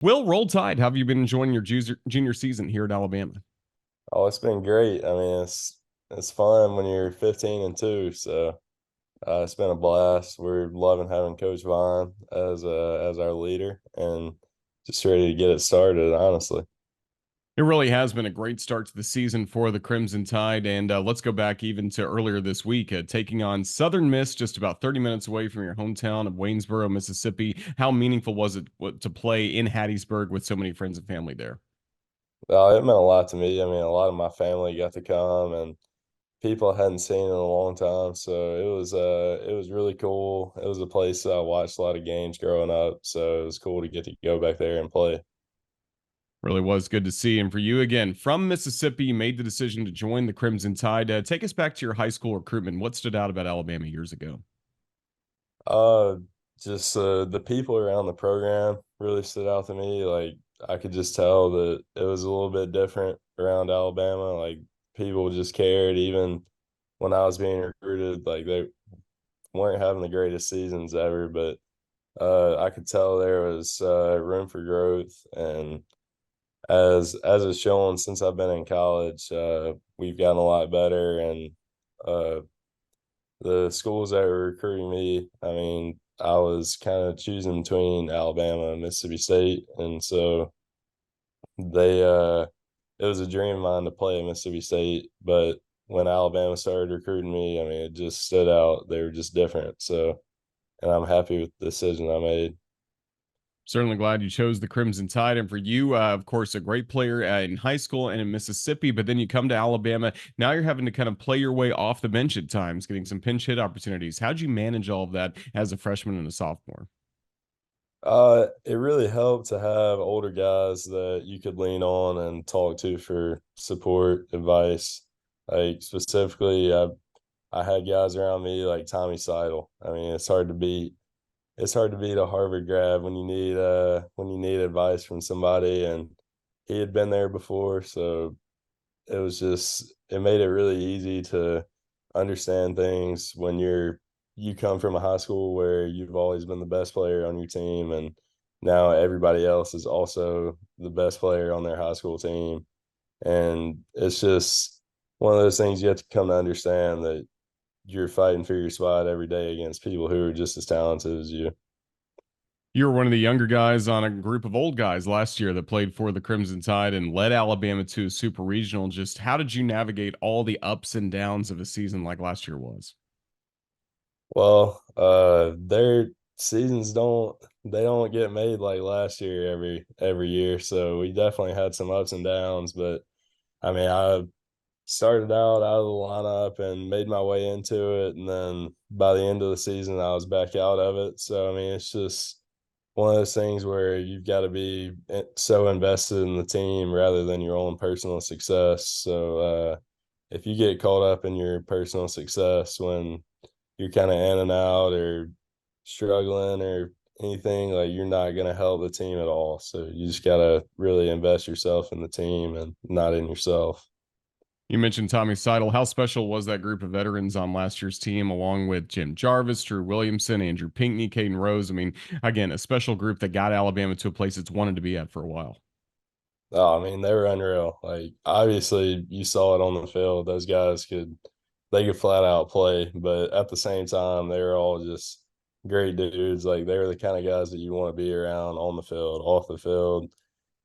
Will, roll tide. How have you been enjoying your junior season here at Alabama? Oh, it's been great. I mean, it's fun when you're 15 and 2, so it's been a blast. We're loving having Coach Vaughn as our leader and just ready to get it started, honestly. It really has been a great start to the season for the Crimson Tide. And let's go back even to earlier this week, taking on Southern Miss, just about 30 minutes away from your hometown of Waynesboro, Mississippi. How meaningful was it to play in Hattiesburg with so many friends and family there? It meant a lot to me. I mean, a lot of my family got to come and people I hadn't seen in a long time, so it was really cool. It was a place that I watched a lot of games growing up, so it was cool to get to go back there and play. Really was good to see. And for you again, from Mississippi, you made the decision to join the Crimson Tide. Take us back to your high school recruitment. What stood out about Alabama years ago? Uh, just the people around the program really stood out to me. Like I could just tell that it was a little bit different around Alabama. Like people just cared, even when I was being recruited. Like they weren't having the greatest seasons ever, but I could tell there was room for growth. And as it's shown since I've been in college, we've gotten a lot better. And uh, the schools that were recruiting me, I mean, I was kind of choosing between Alabama and Mississippi State, and so they it was a dream of mine to play at Mississippi State, but when Alabama started recruiting me, I mean, it just stood out. They were just different. So, and I'm happy with the decision I made. Certainly glad you chose the Crimson Tide. And for you, of course, a great player in high school and in Mississippi, but then you come to Alabama. Now you're having to kind of play your way off the bench at times, getting some pinch hit opportunities. How'd you manage all of that as a freshman and a sophomore? It really helped to have older guys that you could lean on and talk to for support, advice. Like specifically, I had guys around me like Tommy Seidel. I mean, it's hard to beat a Harvard grad when you need advice from somebody, and he had been there before, so it made it really easy to understand things when you come from a high school where you've always been the best player on your team, and now everybody else is also the best player on their high school team. And it's just one of those things you have to come to understand that you're fighting for your spot every day against people who are just as talented as you. You were one of the younger guys on a group of old guys last year that played for the Crimson Tide and led Alabama to a super regional. Just how did you navigate all the ups and downs of a season like last year was? Well, their seasons don't get made like last year every year. So we definitely had some ups and downs, but I mean, I started out of the lineup and made my way into it, and then by the end of the season, I was back out of it. So I mean, it's just one of those things where you've got to be so invested in the team rather than your own personal success. So if you get caught up in your personal success when you're kind of in and out or struggling or anything, like you're not going to help the team at all. So you just got to really invest yourself in the team and not in yourself. You mentioned Tommy Seidel. How special was that group of veterans on last year's team, along with Jim Jarvis, Drew Williamson, Andrew Pinkney, Caden Rose? I mean, again, a special group that got Alabama to a place it's wanted to be at for a while. Oh, I mean, they were unreal. Like obviously you saw it on the field. Those guys could flat out play, but at the same time, they were all just great dudes. Like they were the kind of guys that you want to be around on the field, off the field.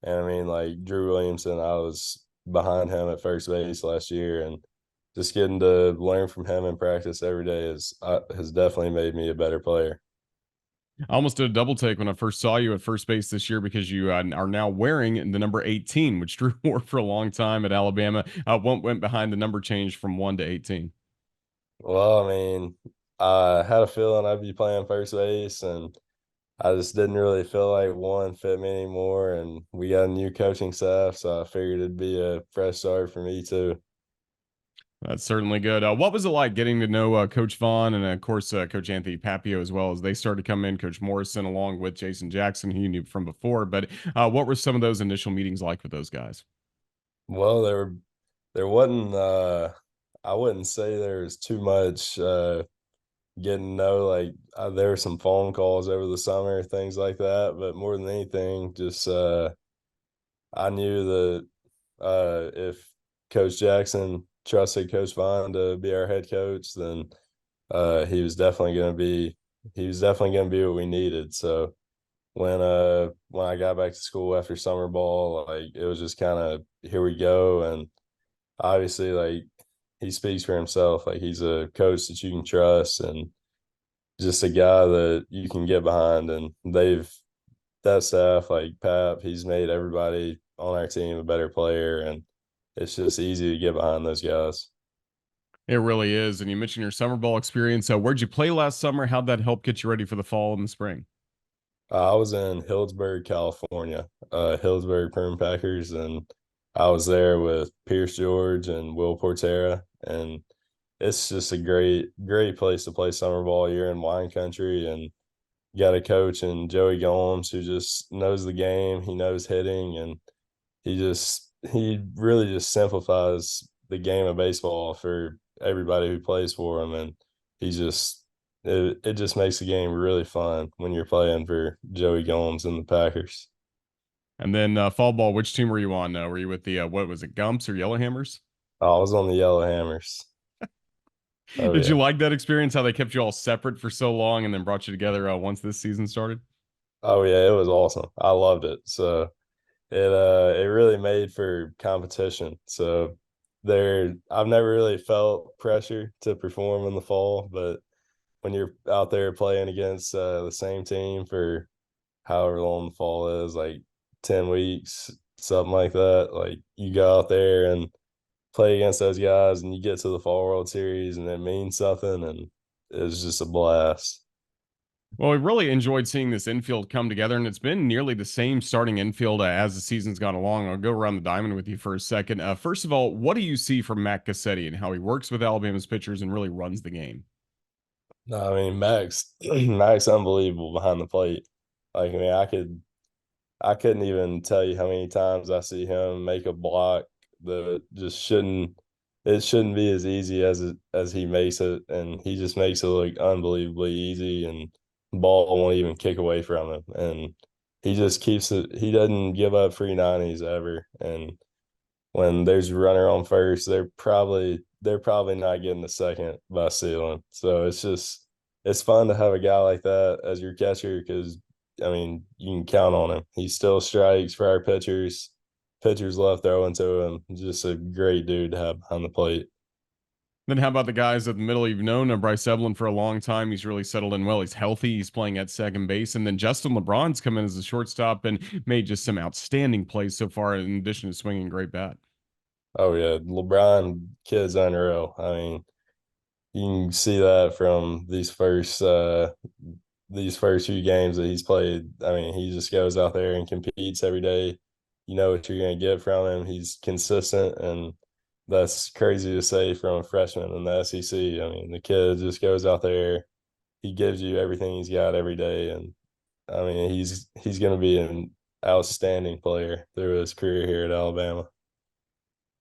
And I mean, like Drew Williamson, I was behind him at first base last year, and just getting to learn from him in practice every day has definitely made me a better player. I almost did a double take when I first saw you at first base this year because you are now wearing the number 18, which Drew wore for a long time at Alabama. What went behind the number change from 1 to 18? Well, I mean, I had a feeling I'd be playing first base, and I just didn't really feel like one fit me anymore. And we got a new coaching staff, so I figured it'd be a fresh start for me too. That's certainly good. What was it like getting to know Coach Vaughn and, of course, Coach Anthony Papio as well as they started to come in? Coach Morrison, along with Jason Jackson, who you knew from before. But what were some of those initial meetings like with those guys? Well, there wasn't I wouldn't say there was too much getting to know there were some phone calls over the summer, things like that. But more than anything, just I knew that if Coach Jackson trusted Coach Vaughn to be our head coach, then he was definitely going to be what we needed. So when I got back to school after summer ball, like it was just kind of here we go. And obviously, like he speaks for himself. Like he's a coach that you can trust and just a guy that you can get behind. And that staff, like Pap, he's made everybody on our team a better player, and it's just easy to get behind those guys. It really is. And you mentioned your summer ball experience. Where'd you play last summer? How'd that help get you ready for the fall and the spring? I was in Hillsburg, California, Hillsburg Perm Packers, and I was there with Pierce George and Will Portera, and it's just a great place to play summer ball. You're in wine country, and you got a coach and Joey Gomes who just knows the game. He knows hitting, and he really just simplifies the game of baseball for everybody who plays for him, and he just it just makes the game really fun when you're playing for Joey Gomes and the Packers. And then fall ball, which team were you on? Were you with the what was it, Gumps or Yellowhammers? I was on the Yellow Hammers. Oh Did you yeah. like that experience? How they kept you all separate for so long and then brought you together once this season started? Oh yeah, it was awesome. I loved it. So it really made for competition. So I've never really felt pressure to perform in the fall, but when you're out there playing against the same team for however long the fall is, like 10 weeks, something like that, like you go out there and play against those guys and you get to the Fall World Series and it means something, and it's just a blast. Well, we really enjoyed seeing this infield come together, and it's been nearly the same starting infield as the season's gone along. I'll go around the diamond with you for a second. First of all, what do you see from Matt Cassetti and how he works with Alabama's pitchers and really runs the game? No, I mean Max unbelievable behind the plate. Like I mean I couldn't even tell you how many times I see him make a block that just shouldn't be as easy as he makes it, and he just makes it look unbelievably easy, and the ball won't even kick away from him, and he just keeps it. He doesn't give up free nineties ever, and when there's a runner on first, they're probably not getting the second by sealing. So it's fun to have a guy like that as your catcher because I mean you can count on him. He still strikes for our pitchers. Pitchers love throwing to him. Just a great dude to have behind the plate. Then how about the guys at the middle? You've known Bryce Evelyn for a long time. He's really settled in well. He's healthy. He's playing at second base. And then Justin LeBron's come in as a shortstop and made just some outstanding plays so far, in addition to swinging a great bat. Oh yeah, LeBron kid's unreal. I mean, you can see that from these first few games that he's played. I mean, he just goes out there and competes every day. You know what you're going to get from him. He's consistent, and that's crazy to say from a freshman in the SEC. I mean, the kid just goes out there. He gives you everything he's got every day, and I mean, he's going to be an outstanding player through his career here at Alabama.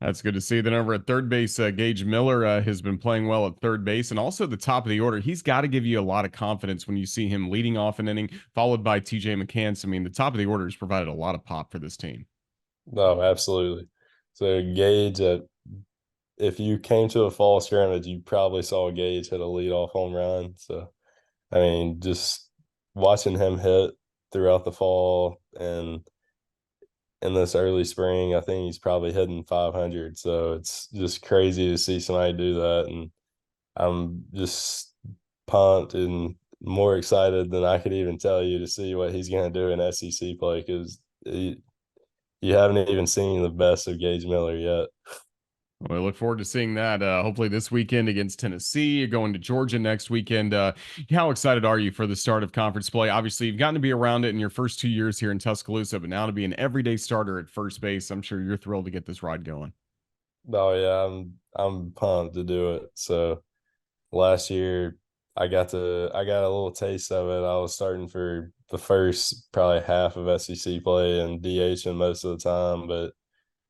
That's good to see. Then over at third base, Gage Miller has been playing well at third base and also the top of the order. He's got to give you a lot of confidence when you see him leading off an inning, followed by TJ McCants. I mean, the top of the order has provided a lot of pop for this team. No, absolutely. So Gage, if you came to a fall scrimmage, you probably saw Gage hit a leadoff home run. So I mean, just watching him hit throughout the fall and in this early spring, I think he's probably hitting 500. So it's just crazy to see somebody do that. And I'm just pumped and more excited than I could even tell you to see what he's going to do in SEC play because you haven't even seen the best of Gage Miller yet. Well, I look forward to seeing that. Hopefully this weekend against Tennessee. You're going to Georgia next weekend. How excited are you for the start of conference play? Obviously, you've gotten to be around it in your first 2 years here in Tuscaloosa, but now to be an everyday starter at first base, I'm sure you're thrilled to get this ride going. Oh yeah, I'm pumped to do it. So last year I got a little taste of it. I was starting for the first probably half of SEC play and DHing most of the time, but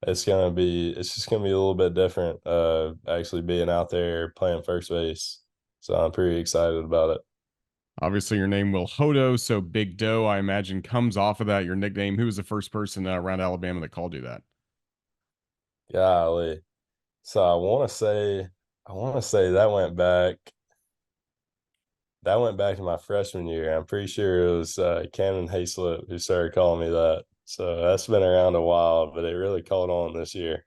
it's just gonna be a little bit different actually being out there playing first base. So I'm pretty excited about it. Obviously, your name will Hodo, so Big Doe, I imagine, comes off of that. Your nickname. Who was the first person around Alabama that called you that? Golly. So I want to say that went back to my freshman year. I'm pretty sure it was Camden Hayslip who started calling me that. So that's been around a while, but it really caught on this year.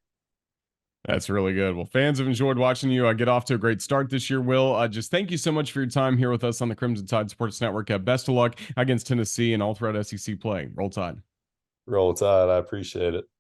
That's really good. Well, fans have enjoyed watching you get off to a great start this year, Will. Just thank you so much for your time here with us on the Crimson Tide Sports Network. Best of luck against Tennessee and all throughout SEC play. Roll Tide. Roll Tide. I appreciate it.